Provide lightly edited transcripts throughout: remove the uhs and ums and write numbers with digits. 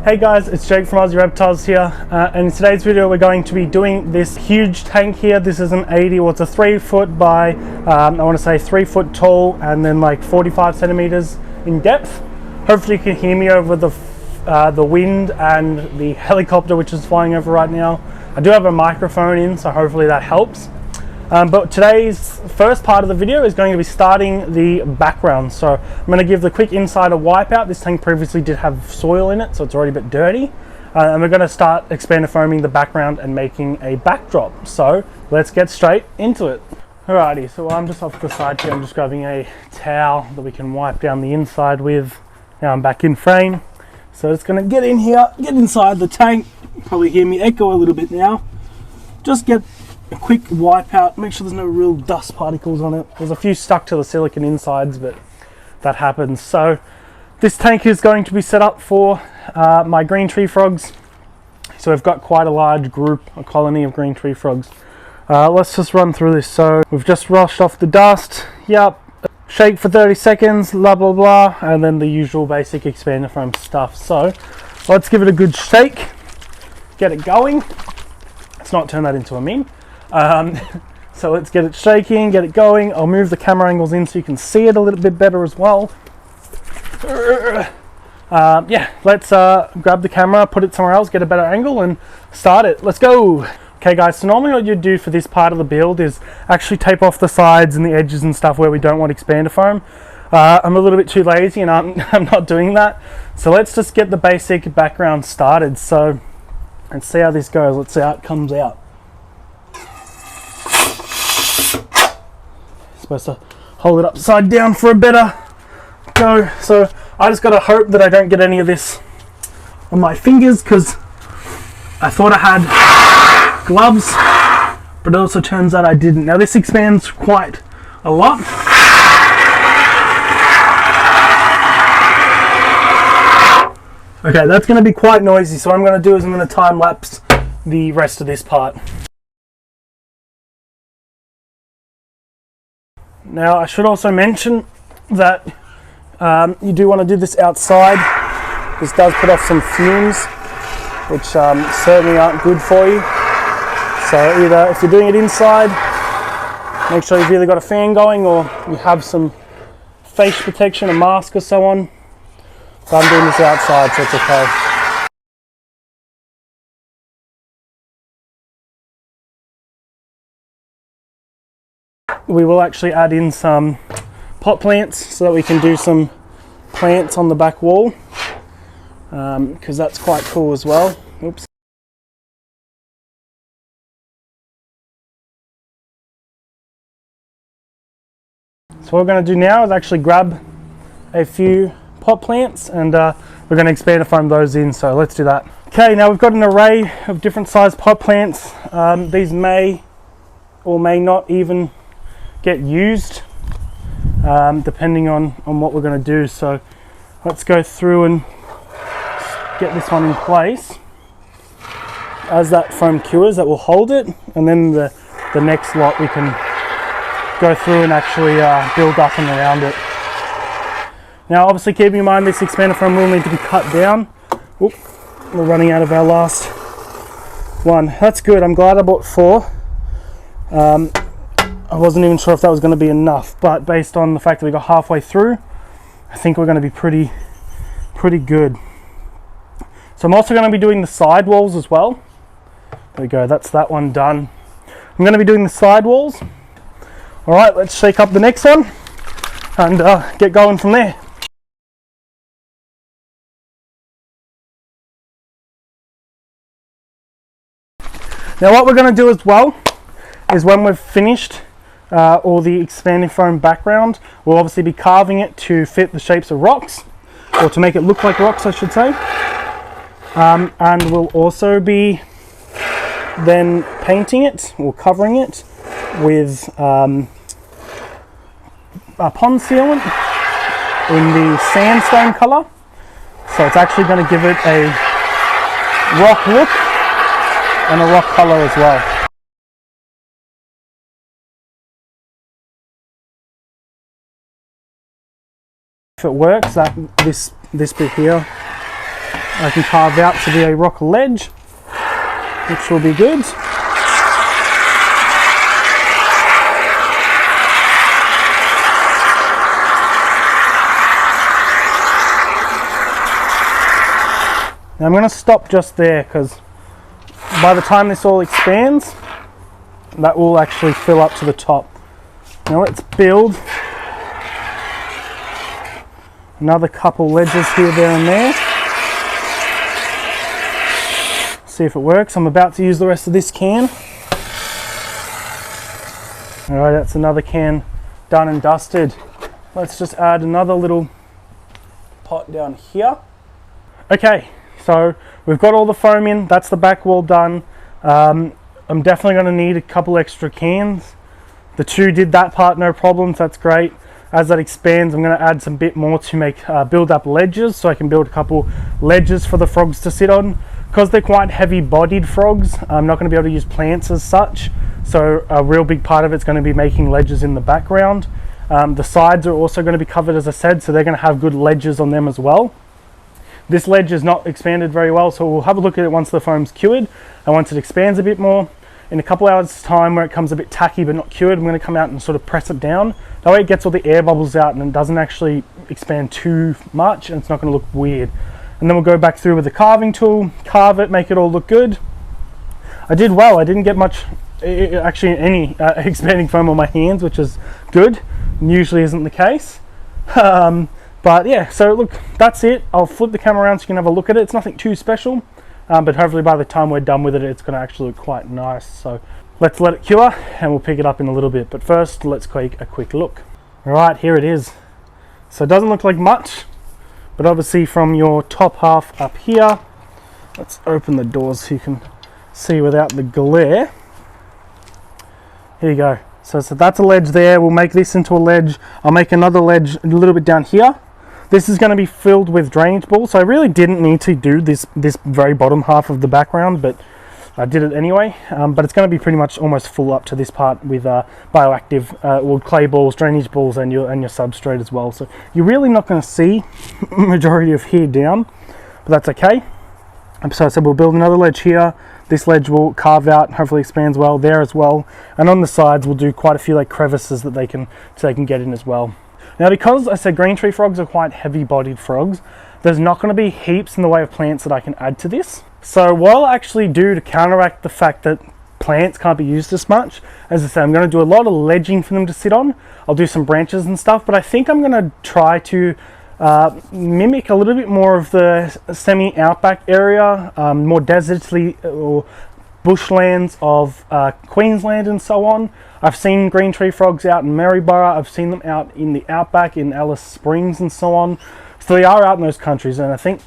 Hey guys, it's Jake from Aussie Reptiles here, and in today's video we're going to be doing this huge tank here. This is an 80, well it's a 3 foot by, I want to say 3 foot tall and then like 45 centimeters in depth. Hopefully you can hear me over the wind and the helicopter which is flying over right now. I do have a microphone in, so hopefully that helps. But today's first part of the video is going to be starting the background. So I'm going to give the quick insider wipeout. This tank previously did have soil in it, so it's already a bit dirty. And we're going to start expandifoaming the background and making a backdrop. So let's get straight into it. Alrighty, so I'm just off the side here. I'm just grabbing a towel that we can wipe down the inside with. Now I'm back in frame. So it's going to get in here, get inside the tank. You probably hear me echo a little bit now. Just get a quick wipe out, make sure there's no real dust particles on it. There's a few stuck to the silicone insides, but that happens. So this tank is going to be set up for my green tree frogs. So we've got quite a large group, a colony of green tree frogs. Let's just run through this. So we've just washed off the dust. Yep. Shake for 30 seconds, blah blah blah, and then the usual basic expandifoam stuff. So let's give it a good shake, get it going. Let's not turn that into a meme. So let's get it shaking, get it going. I'll move the camera angles in so you can see it a little bit better as well. Yeah, let's grab the camera, put it somewhere else, get a better angle and start it. Let's go. Okay guys, so normally what you'd do for this part of the build is actually tape off the sides and the edges and stuff where we don't want expandifoam. I'm a little bit too lazy and I'm not doing that. So let's just get the basic background started. So let's see how this goes. Let's see how it comes out. Supposed to hold it upside down for a better go. So I just gotta hope that I don't get any of this on my fingers, because I thought I had gloves, but it also turns out I didn't. Now this expands quite a lot. Okay, that's going to be quite noisy, so what I'm going to do is I'm going to time lapse the rest of this part. Now I should also mention that you do want to do this outside. This does put off some fumes, which certainly aren't good for you. So either if you're doing it inside, make sure you've either got a fan going or you have some face protection, a mask or so on. So I'm doing this outside, so it's okay. We will actually add in some pot plants so that we can do some plants on the back wall, because that's quite cool as well. Oops. So what we're going to do now is actually grab a few pot plants and we're going to expandifoam those in, so let's do that. Okay, now we've got an array of different size pot plants. These may or may not even get used, depending on what we're going to do. So let's go through and get this one in place. As that foam cures, that will hold it, and then the next lot we can go through and actually build up and around it. Now obviously keeping in mind this expandifoam will need to be cut down. Oop, we're running out of our last one. That's good, I'm glad I bought 4. I wasn't even sure if that was going to be enough, but based on the fact that we got halfway through, I think we're going to be pretty good. So I'm also going to be doing the side walls as well. There we go, that's that one done. I'm going to be doing the side walls. Alright, let's shake up the next one and get going from there. Now what we're going to do as well is when we've finished all the expandifoam background, we'll obviously be carving it to fit the shapes of rocks, or to make it look like rocks I should say, and we'll also be then painting it or covering it with a pond sealant in the sandstone color, so it's actually going to give it a rock look and a rock color as well. If it works, that this bit here I can carve out to be a rock ledge, which will be good. Now I'm going to stop just there because by the time this all expands, that will actually fill up to the top. Now let's build another couple ledges here, there and there. See if it works. I'm about to use the rest of this can. Alright, that's another can done and dusted. Let's just add another little pot down here. Okay, so we've got all the foam in. That's the back wall done. I'm definitely going to need a couple extra cans. The two did that part, no problems. That's great. As that expands, I'm going to add some bit more to make build up ledges, so I can build a couple ledges for the frogs to sit on. Because they're quite heavy-bodied frogs, I'm not going to be able to use plants as such. So a real big part of it's going to be making ledges in the background. The sides are also going to be covered, as I said, so they're going to have good ledges on them as well. This ledge is not expanded very well, so we'll have a look at it once the foam's cured and once it expands a bit more. In a couple hours time, where it comes a bit tacky but not cured, I'm going to come out and sort of press it down. That way it gets all the air bubbles out and it doesn't actually expand too much, and it's not going to look weird. And then we'll go back through with the carving tool, carve it, make it all look good. I did well. I didn't get much, actually any expanding foam on my hands, which is good. Usually isn't the case. But yeah, so look, that's it. I'll flip the camera around so you can have a look at it. It's nothing too special, but hopefully by the time we're done with it, it's going to actually look quite nice. So let's let it cure and we'll pick it up in a little bit. But first, let's take a quick look. All right, here it is. So it doesn't look like much, but obviously from your top half up here, let's open the doors so you can see without the glare. Here you go. So that's a ledge there. We'll make this into a ledge. I'll make another ledge a little bit down here. This is going to be filled with drainage balls, so I really didn't need to do this very bottom half of the background, but I did it anyway. But it's going to be pretty much almost full up to this part with bioactive clay balls, drainage balls, and your substrate as well. So you're really not going to see majority of here down, but that's okay. So I said we'll build another ledge here. This ledge will carve out and hopefully expands well there as well. And on the sides we'll do quite a few like crevices that they can get in as well. Now, because I said green tree frogs are quite heavy-bodied frogs, there's not going to be heaps in the way of plants that I can add to this. So what I'll actually do to counteract the fact that plants can't be used as much, as I said, I'm going to do a lot of ledging for them to sit on. I'll do some branches and stuff, but I think I'm going to try to mimic a little bit more of the semi-outback area, more desertly or bushlands of Queensland and so on. I've seen green tree frogs out in Maryborough. I've seen them out in the outback in Alice Springs and so on. So they are out in those countries, and I think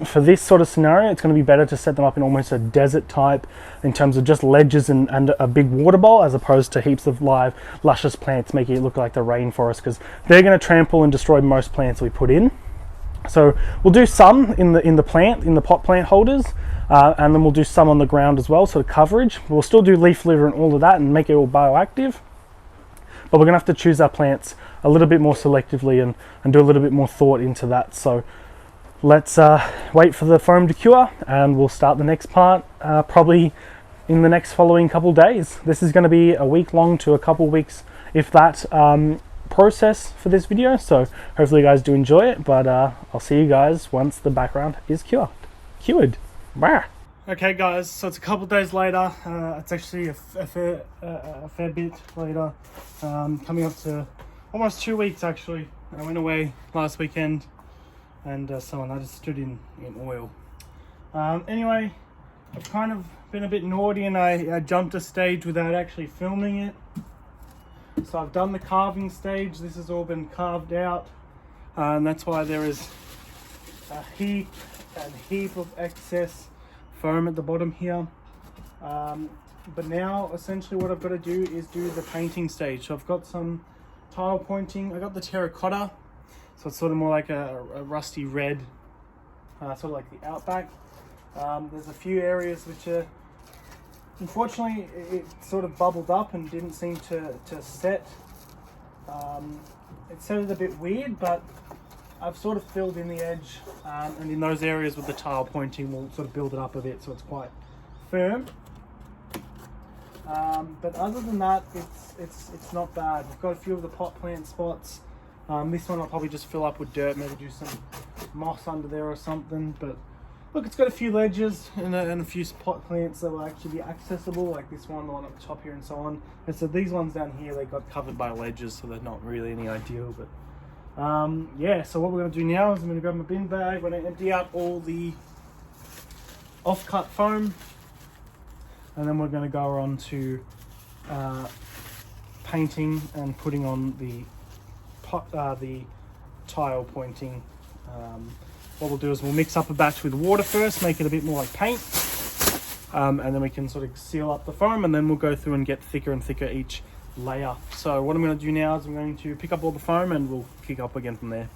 for this sort of scenario, it's going to be better to set them up in almost a desert type in terms of just ledges and a big water bowl, as opposed to heaps of live luscious plants making it look like the rainforest, because they're going to trample and destroy most plants we put in. So we'll do some in the pot plant holders, and then we'll do some on the ground as well, so the coverage. We'll still do leaf litter and all of that and make it all bioactive, but we're gonna have to choose our plants a little bit more selectively and do a little bit more thought into that. So let's wait for the foam to cure, and we'll start the next part probably in the next following couple days. This is going to be a week long to a couple weeks, if that, process for this video, so hopefully you guys do enjoy it, but I'll see you guys once the background is cured. Bah. Okay guys, so it's a couple days later. It's actually a fair bit later, coming up to almost 2 weeks actually. I went away last weekend and so on. I just stood in oil. Anyway, I've kind of been a bit naughty and I jumped a stage without actually filming it. So I've done the carving stage. This has all been carved out, and that's why there is a heap of excess foam at the bottom here. But now essentially what I've got to do is do the painting stage. So I've got some tile pointing. I got the terracotta, so it's sort of more like a rusty red, sort of like the outback. There's a few areas which are, unfortunately, it sort of bubbled up and didn't seem to set. It sounded a bit weird, but I've sort of filled in the edge, and in those areas with the tile pointing, we'll sort of build it up a bit so it's quite firm. But other than that, it's not bad. We've got a few of the pot plant spots. This one I'll probably just fill up with dirt, maybe do some moss under there or something. But look, it's got a few ledges and a few pot plants that will actually be accessible, like this one, the one at the top here, and so on. And so these ones down here, they got covered by ledges, so they're not really any ideal. But yeah, so what we're going to do now is I'm going to grab my bin bag. We're going to empty out all the off-cut foam, and then we're going to go on to painting and putting on the tile pointing. What we'll do is we'll mix up a batch with water first, make it a bit more like paint, and then we can sort of seal up the foam, and then we'll go through and get thicker and thicker each layer. So what I'm going to do now is I'm going to pick up all the foam and we'll kick up again from there.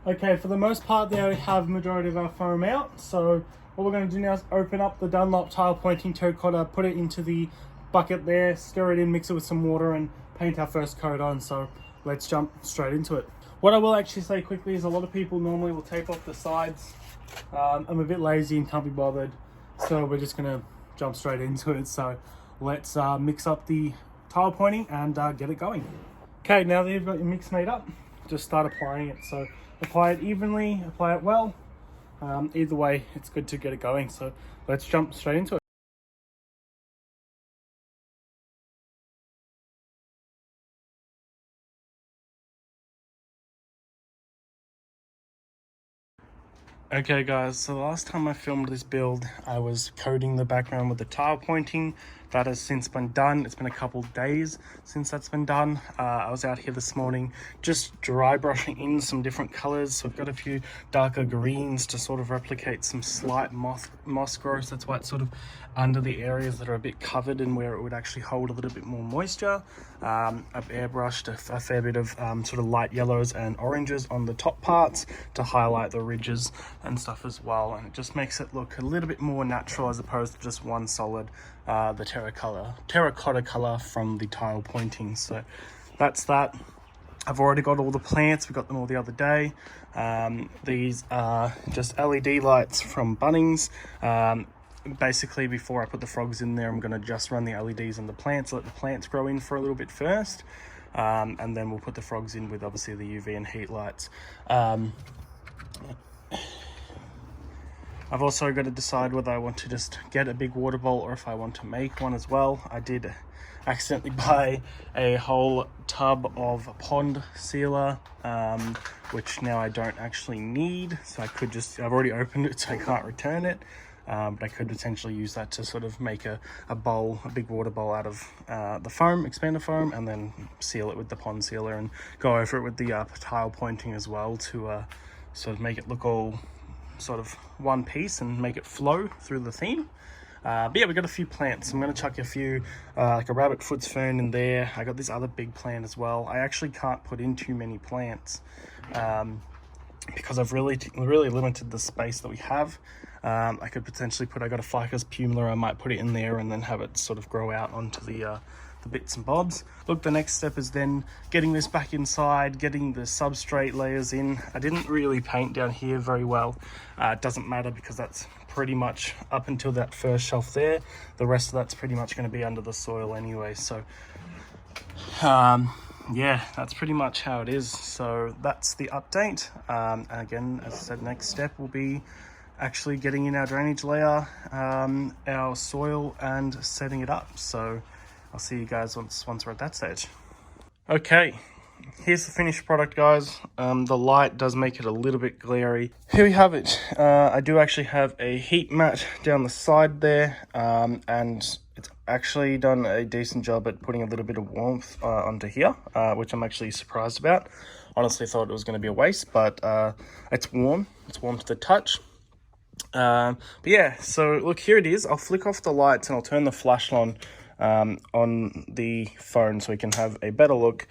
Okay, for the most part they already have majority of our foam out, so what we're going to do now is open up the Dunlop tile pointing terracotta, put it into the bucket there, stir it in, mix it with some water, and paint our first coat on. So let's jump straight into it. What I will actually say quickly is a lot of people normally will tape off the sides. I'm a bit lazy and can't be bothered, so we're just gonna jump straight into it. So let's mix up the tile pointing and get it going. Okay, now that you've got your mix made up, just start applying it. So apply it evenly, apply it well. Either way, it's good to get it going. So let's jump straight into it. Okay guys, so the last time I filmed this build, I was coating the background with the tile pointing. That has since been done. It's been a couple days since that's been done. I was out here this morning just dry brushing in some different colors. So I've got a few darker greens to sort of replicate some slight moss growth. That's why it's sort of under the areas that are a bit covered and where it would actually hold a little bit more moisture. I've airbrushed a fair bit of sort of light yellows and oranges on the top parts to highlight the ridges and stuff as well, and it just makes it look a little bit more natural as opposed to just one solid the terracotta color from the tile pointing. So that's that. I've already got all the plants. We got them all the other day. These are just LED lights from Bunnings. Basically, before I put the frogs in there, I'm going to just run the LEDs on the plants, let the plants grow in for a little bit first, and then we'll put the frogs in with obviously the UV and heat lights. I've also got to decide whether I want to just get a big water bowl or if I want to make one as well. I did accidentally buy a whole tub of pond sealer, which now I don't actually need. So I could just, I've already opened it, so I can't return it. But I could potentially use that to sort of make a bowl, a big water bowl out of the foam, expander foam, and then seal it with the pond sealer and go over it with the tile pointing as well to sort of make it look all sort of one piece and make it flow through the theme. But yeah, we got a few plants. I'm going to chuck a few like a rabbit foot's fern in there. I got this other big plant as well. I actually can't put in too many plants because I've really limited the space that we have. I could potentially put, I got a ficus pumila, I might put it in there and then have it sort of grow out onto the bits and bobs. Look, the next step is then getting this back inside, getting the substrate layers in. I didn't really paint down here very well. It doesn't matter because that's pretty much up until that first shelf there. The rest of that's pretty much going to be under the soil anyway. So yeah, that's pretty much how it is. So that's the update. And again, as I said, next step will be actually getting in our drainage layer, our soil, and setting it up. So I'll see you guys once we're at that stage. Okay, here's the finished product, guys. The light does make it a little bit glary. Here we have it. I do actually have a heat mat down the side there, and it's actually done a decent job at putting a little bit of warmth onto here, which I'm actually surprised about. Honestly thought it was going to be a waste, but it's warm. It's warm to the touch. But yeah, so look, here it is. I'll flick off the lights and I'll turn the flash on the phone so we can have a better look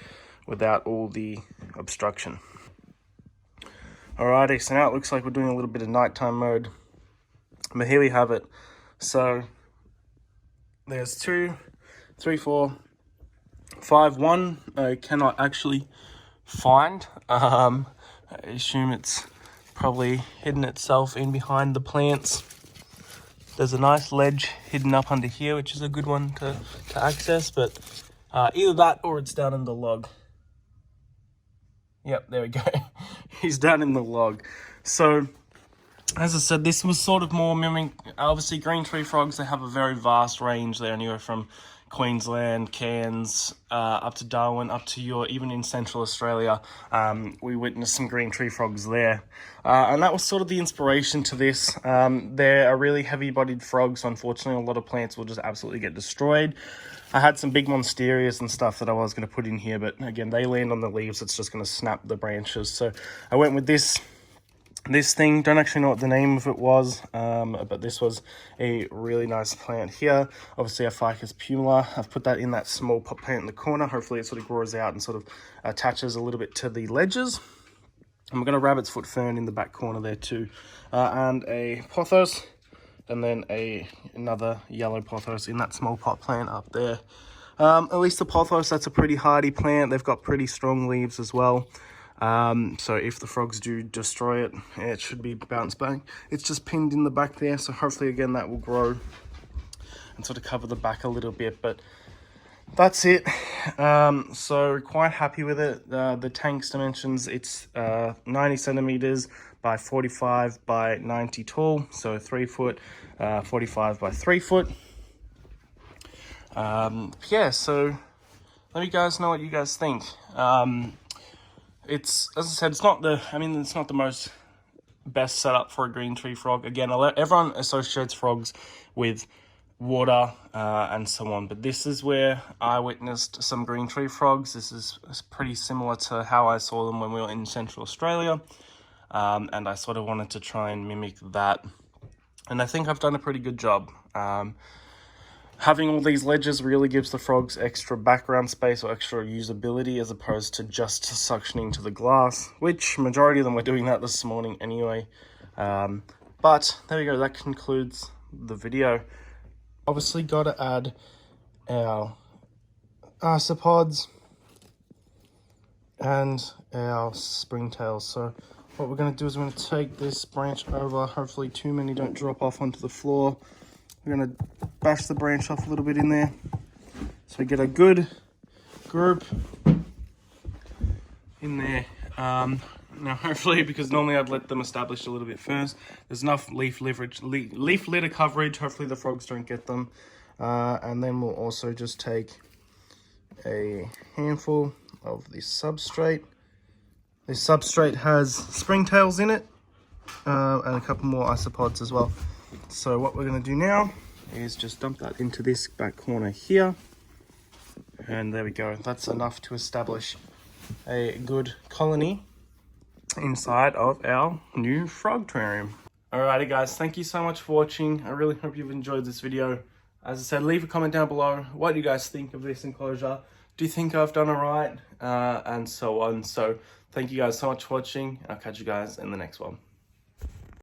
without all the obstruction. Alrighty, so now it looks like we're doing a little bit of nighttime mode, but here we have it. So there's 2, 3, 4, 5-1, I cannot actually find. I assume it's probably hidden itself in behind the plants. There's a nice ledge hidden up under here, which is a good one to access, but either that or it's down in the log. Yep, there we go. He's down in the log. So, as I said, this was sort of more mimicking, obviously green tree frogs, they have a very vast range. They're anywhere from Queensland, Cairns, up to Darwin, up to even in Central Australia. We witnessed some green tree frogs there. And that was sort of the inspiration to this. They're a really heavy-bodied frog, so unfortunately a lot of plants will just absolutely get destroyed. I had some big Monsterias and stuff that I was going to put in here, but again, they land on the leaves, it's just going to snap the branches. So I went with this thing. Don't actually know what the name of it was, but this was a really nice plant here. Obviously a Ficus pumila. I've put that in that small pot plant in the corner. Hopefully it sort of grows out and sort of attaches a little bit to the ledges. I'm going to rabbit's foot fern in the back corner there too, and a pothos, and then another yellow pothos in that small pot plant up there. At least the pothos, that's a pretty hardy plant. They've got pretty strong leaves as well. So if the frogs do destroy it, it should be bounced back. It's just pinned in the back there, so hopefully again that will grow and sort of cover the back a little bit, but that's it. So quite happy with it. The tank's dimensions, it's 90 centimeters by 45 by 90 tall, so 3 foot, 45 by 3 foot. Yeah, so let me guys know what you guys think. It's, as I said, it's not the most best setup for a green tree frog. Again, everyone associates frogs with water and so on, but this is where I witnessed some green tree frogs. This is pretty similar to how I saw them when we were in Central Australia, and I sort of wanted to try and mimic that, and I think I've done a pretty good job. Having all these ledges really gives the frogs extra background space or extra usability as opposed to just suctioning to the glass, which majority of them were doing that this morning anyway. But there we go, that concludes the video. Obviously got to add our arthropods and our springtails. So what we're going to do is we're going to take this branch over. Hopefully too many don't drop off onto the floor. We're going to bash the branch off a little bit in there so we get a good group in there. Now hopefully, because normally I'd let them establish a little bit first, there's enough leaf litter coverage. Hopefully the frogs don't get them. And then we'll also just take a handful of this substrate. This substrate has springtails in it, and a couple more isopods as well. So what we're going to do now is just dump that into this back corner here. And there we go. That's enough to establish a good colony inside of our new frog terrarium. Alrighty guys, thank you so much for watching. I really hope you've enjoyed this video. As I said, leave a comment down below. What do you guys think of this enclosure? Do you think I've done it right? And so on. So thank you guys so much for watching. I'll catch you guys in the next one.